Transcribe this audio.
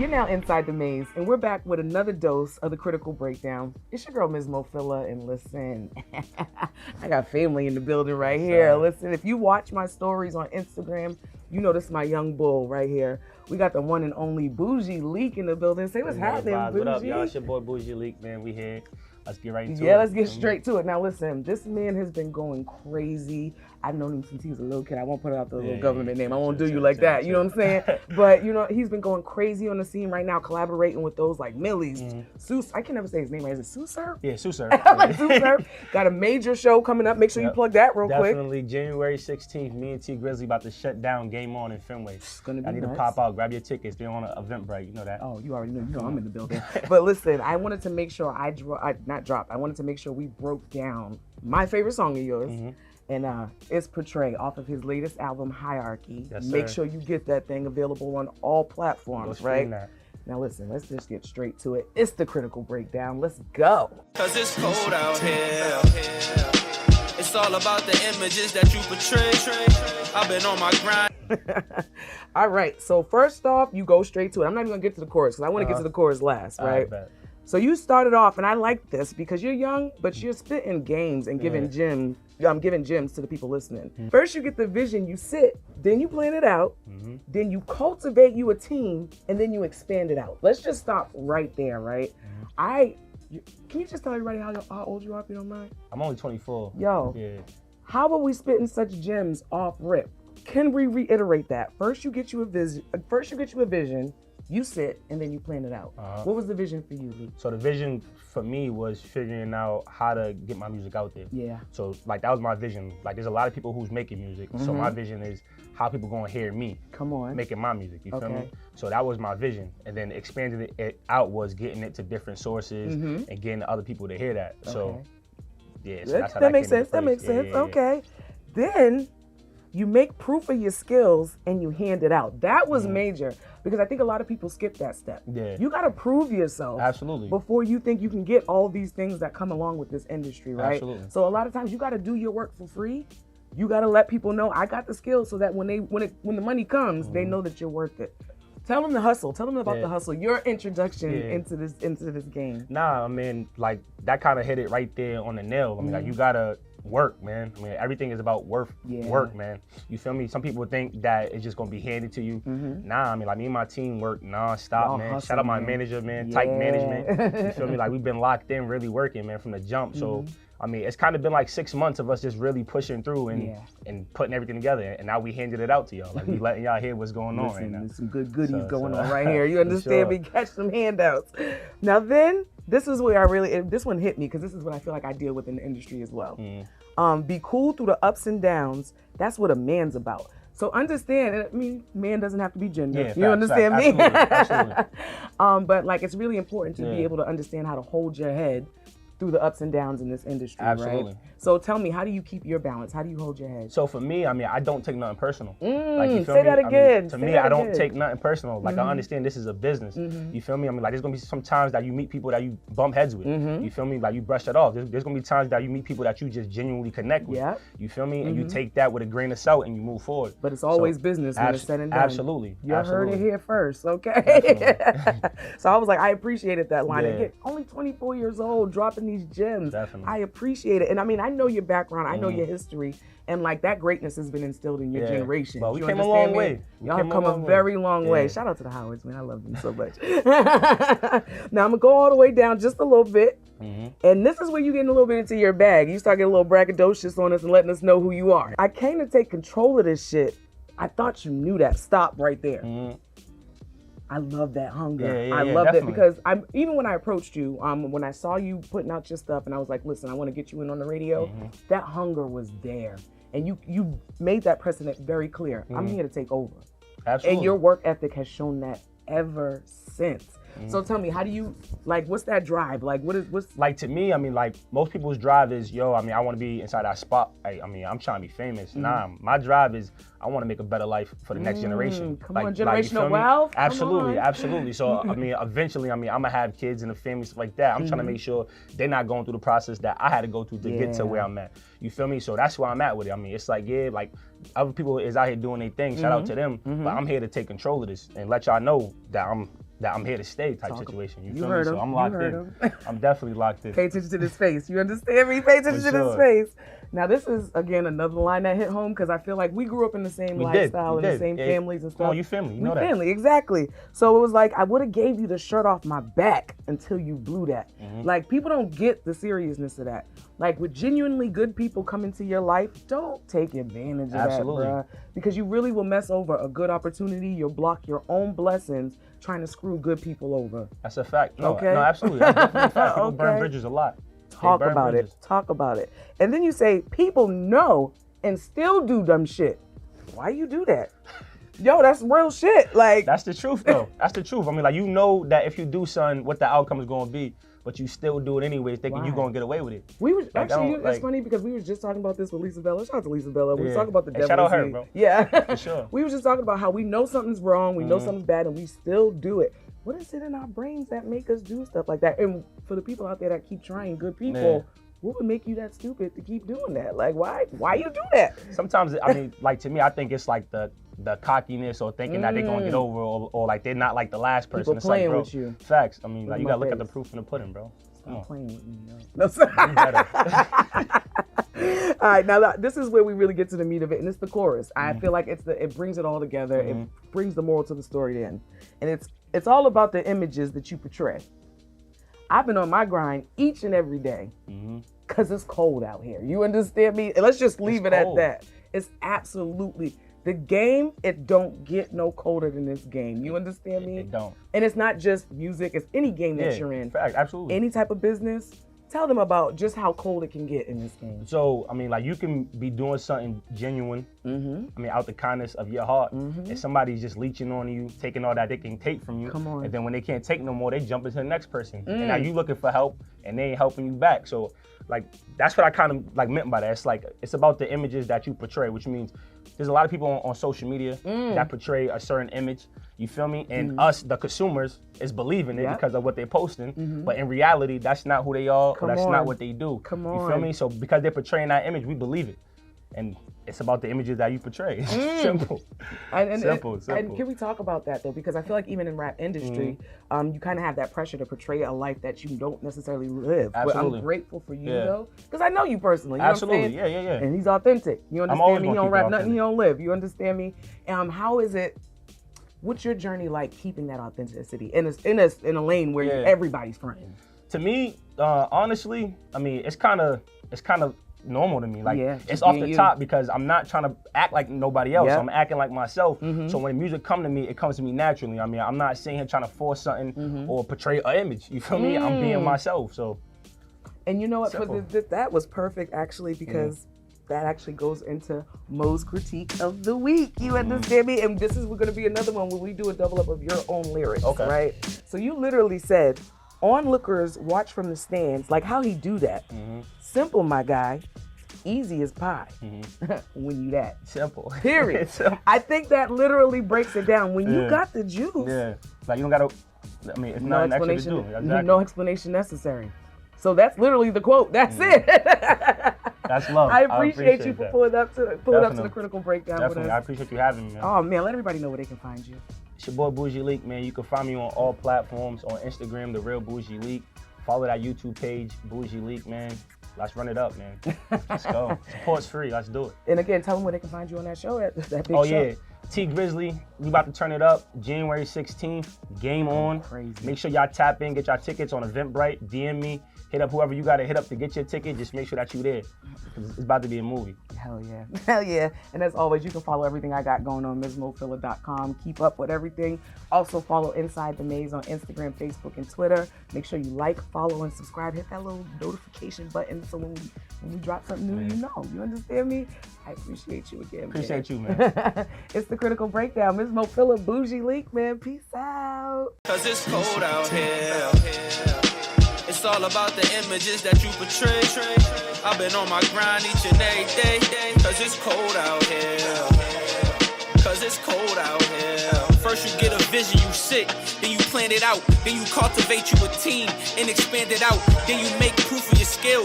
You're now inside the maze, and we're back with another dose of the critical breakdown. It's your girl, Mz Mophila, and listen, I got family in the building right here. Listen, if you watch my stories on Instagram, you know this is my young bull right here. We got the one and only Boujee Leek in the building. Say what's happening, Boujee. What up, y'all? It's your boy Boujee Leek, man. We here. Let's get right into it. Yeah, let's get straight to it. Now listen, this man has been going crazy. I've known him since he was a little kid. I won't put out the little government name. I won't do you like that. You know what I'm saying? But you know, he's been going crazy on the scene right now, collaborating with those like Millie's, I can never say his name right. Is it Susur? Yeah, Susur. Like Susur. Got a major show coming up. Make sure you plug that real quick. Definitely January 16th. Me and T Grizzly about to shut down Game On in Fenway. It's gonna be I need to pop out, grab your tickets. They're on an Eventbrite. You know that. Oh, you already know. You know I'm in the building. But listen, I wanted to make sure I wanted to make sure we broke down my favorite song of yours. And it's Portray off of his latest album, Hierarchy. Yes, Make sir. sure you get that thing available on all platforms, right? That. Now listen, let's just get straight to it. It's the critical breakdown. Let's go. Cause it's cold out here. It's all about the images that you portray. I've been on my grind. All right, so first off, you go straight to it. I'm not even gonna get to the chorus because I want to get to the chorus last, right? So you started off, and I like this because you're young, but you're spitting games and giving gems to the people listening. First, you get the vision, you sit, then you plan it out, then you cultivate you a team, and then you expand it out. Let's just stop right there, right? Can you just tell everybody how old you are, if you don't mind? I'm only 24. Yo, how about we spitting such gems off rip? Can we reiterate that? First, you get you a vision. You sit and then you plan it out. What was the vision for you, Lee? So the vision for me was figuring out how to get my music out there. Yeah. So like that was my vision. Like there's a lot of people who's making music. So my vision is how people gonna hear me. Come on. Making my music, you feel me? So that was my vision. And then expanding it out was getting it to different sources and getting other people to hear that. So yeah, so that's how that makes sense. That makes sense. Okay. Then you make proof of your skills and you hand it out. That was major because I think a lot of people skip that step. Yeah. You got to prove yourself. Absolutely. Before you think you can get all these things that come along with this industry, right? Absolutely. So a lot of times you got to do your work for free. You got to let people know I got the skills so that when the money comes, they know that you're worth it. Tell them the hustle. Tell them about the hustle. Your introduction into this game. Nah, I mean, like that kind of hit it right there on the nail. I mean, like you gotta work, man. I mean, everything is about work, man. You feel me? Some people think that it's just gonna be handed to you. Nah, I mean, like me and my team work non-stop, man. Shout out my manager, man. Tight management. You feel me? Like we've been locked in, really working, man, from the jump. So, I mean, it's kind of been like 6 months of us just really pushing through and putting everything together. And now we handed it out to y'all. Like we letting y'all hear what's going on right now. There's some good goodies going on right here. You understand me? Catch some handouts. Now then, this is where this one hit me because this is what I feel like I deal with in the industry as well. Be cool through the ups and downs. That's what a man's about. So understand, I mean, man doesn't have to be gender. You understand me? Absolutely. But like, it's really important to be able to understand how to hold your head through the ups and downs in this industry, right? So tell me, how do you keep your balance? How do you hold your head? So for me, I mean, I don't take nothing personal. Like, you feel say me? that again. I mean, to me, I don't take nothing personal. Like, I understand this is a business. You feel me? I mean, like, there's gonna be some times that you meet people that you bump heads with. You feel me? Like, you brush that off. There's gonna be times that you meet people that you just genuinely connect with. You feel me? And you take that with a grain of salt and you move forward. But it's always business when it's said and done. Absolutely. You heard it here first, okay? So I was like, I appreciated that line. Again, only 24 years old, dropping these gems. I appreciate it. And I mean, I know your background, I know your history, and like that greatness has been instilled in your generation. Well, we came a long way. Y'all have come a very long way. Shout out to the Howards, man. I love them so much. Now I'm gonna go all the way down just a little bit. And this is where you getting a little bit into your bag. You start getting a little braggadocious on us and letting us know who you are. I came to take control of this shit. I thought you knew that. Stop right there. I love that hunger. I love that because even when I approached you, when I saw you putting out your stuff and I was like, listen, I want to get you in on the radio, that hunger was there. And you made that precedent very clear. I'm here to take over. Absolutely. And your work ethic has shown that ever since. So tell me, how do you, like, what's that drive? Like, what's... Like, to me, I mean, like, most people's drive is, yo, I mean, I want to be inside that spot. I mean, I'm trying to be famous. Nah, my drive is, I want to make a better life for the next generation. Come on, generational wealth? Absolutely, absolutely. So, I mean, eventually, I mean, I'm going to have kids and a family, stuff like that. I'm trying to make sure they're not going through the process that I had to go through to get to where I'm at. You feel me? So that's where I'm at with it. I mean, it's like, like, other people is out here doing their thing. Shout out to them. But I'm here to take control of this and let y'all know that that I'm here to stay type situation. You feel heard me? him. So I'm locked in. I'm definitely locked in. Pay attention to this face. You understand me? Pay attention to this face. Now, this is, again, another line that hit home because I feel like we grew up in the same lifestyle and the same families and stuff. Oh, you family. You know that. Family, exactly. So it was like, I would have gave you the shirt off my back until you blew that. Like, people don't get the seriousness of that. Like, with genuinely good people come into your life, don't take advantage of that, bruh. Because you really will mess over a good opportunity. You'll block your own blessings trying to screw good people over. That's a fact. No, okay? No, absolutely. That's definitely a fact. People burn bridges a lot. Talk about it. Talk about it. And then you say, people know and still do dumb shit. Why you do that? Yo, that's real shit. Like, that's the truth, though. That's the truth. I mean, like, you know that if you do something, what the outcome is going to be, but you still do it anyways, thinking you're going to get away with it. We were actually, it's funny because we were just talking about this with Lisa Bella. Shout out to Lisa Bella. We were talking about the devil. Shout out her, bro. Yeah. For sure. We were just talking about how we know something's wrong, we know something's bad, and we still do it. What is it in our brains that make us do stuff like that? And for the people out there that keep trying, good people, what would make you that stupid to keep doing that? Like, why you do that? Sometimes, I mean, like, to me, I think it's like the cockiness or thinking that they're going to get over or like they're not like the last person. People it's playing like, bro, with you. Facts. I mean, like, you got to look at the proof in the pudding, bro. Stop playing with me, yo. No, sorry. All right, now this is where we really get to the meat of it, and it's the chorus. I feel like it brings it all together. It brings the moral to the story in, and it's all about the images that you portray. I've been on my grind each and every day because it's cold out here. You understand me? And let's just leave it at that. It's absolutely the game. It don't get no colder than this game. You understand me? It don't. And it's not just music. It's any game that you're in. Fact, absolutely. Any type of business. Tell them about just how cold it can get in this game. So, I mean, like, you can be doing something genuine, I mean, out the kindness of your heart. And somebody's just leeching on you, taking all that they can take from you. Come on. And then when they can't take no more, they jump into the next person. And now you looking for help, and they ain't helping you back. So, like, that's what I kind of, like, meant by that. It's like, it's about the images that you portray, which means there's a lot of people on social media that portray a certain image. You feel me? And us, the consumers, is believing it because of what they're posting. But in reality, that's not who they are, or that's not what they do. Come on. You feel me? So because they're portraying that image, we believe it. And it's about the images that you portray. Simple. Simple. And can we talk about that, though? Because I feel like even in rap industry, you kind of have that pressure to portray a life that you don't necessarily live. Absolutely. But I'm grateful for you, though. Because I know you personally. You know Absolutely. What I'm saying? Yeah. And he's authentic. You I'm understand always me? He gonna don't keep it rap nothing authentic. he don't live. You understand me? How is it? What's your journey like keeping that authenticity in a lane where everybody's fronting? To me, honestly, I mean, it's kind of normal to me. Like, it's off the top because I'm not trying to act like nobody else. I'm acting like myself. So when music come to me, it comes to me naturally. I mean, I'm not sitting here trying to force something or portray an image. You feel me? I'm being myself. So. And you know what? That was perfect actually because. That actually goes into Mo's critique of the week. You understand me? And this is going to be another one where we do a double up of your own lyrics, right? So you literally said, onlookers watch from the stands, like how he do that. Simple, my guy. Easy as pie. When you that. Simple. Period. I think that literally breaks it down. When you got the juice. Yeah. Like, you don't got to, I mean, it's not extra to do. Exactly. No explanation necessary. So that's literally the quote. That's it. That's love. I appreciate you for pulling up to the critical breakdown with us. I appreciate you having me, man. Oh man, let everybody know where they can find you. It's your boy Boujee Leek, man. You can find me on all platforms. On Instagram, The Real Boujee Leek. Follow that YouTube page, Boujee Leek, man. Let's run it up, man. Let's go. Support's free. Let's do it. And again, tell them where they can find you on that show, that big show. Oh yeah, T Grizzly. We about to turn it up. January 16th. Game on. Crazy. Make sure y'all tap in, get y'all tickets on Eventbrite. DM me. Hit up whoever you got to hit up to get your ticket. Just make sure that you there. It's about to be a movie. Hell yeah. Hell yeah. And as always, you can follow everything I got going on MzMophila.com. Keep up with everything. Also follow Insidethemaze on Instagram, Facebook, and Twitter. Make sure you like, follow, and subscribe. Hit that little notification button so when we drop something new, you know. You understand me? I appreciate you again. Appreciate you, man. It's the Critical Breakdown. Mz Mophila, Boujee Leek, man. Peace out. Cause it's cold out here. It's all about the images that you portray. I've been on my grind each and every day. Cause it's cold out here. Cause it's cold out here. First you get a vision, you sit, then you plan it out, then you cultivate you a team and expand it out, then you make proof of your skills.